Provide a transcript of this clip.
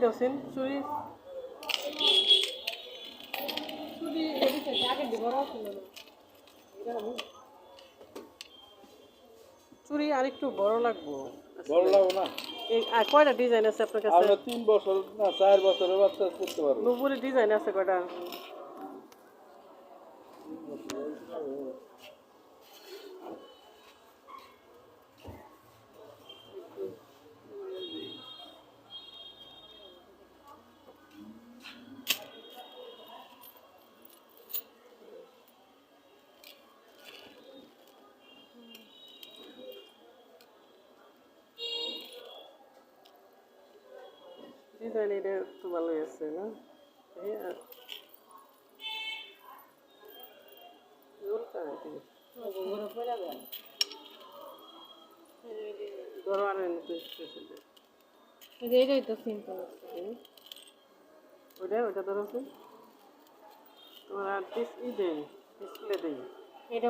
দছেন চুরি চুরি আগে দিব চুরি আর একটু বড় লাগবো বড় লাগবে না এই কয়টা ডিজাইন আছে আপনার কাছে আমরা 3 বছর না 4 বছরের বাচ্চা করতে পারবো নুপুরের ডিজাইন আছে কয়টা ডিজাইন এটা একটু ভালোই আছে না এই আর ধরো আর এইটাই তো সিম্পল আছে ওইটা ধরো তোমার আর ডিসপ্লে দেই এটা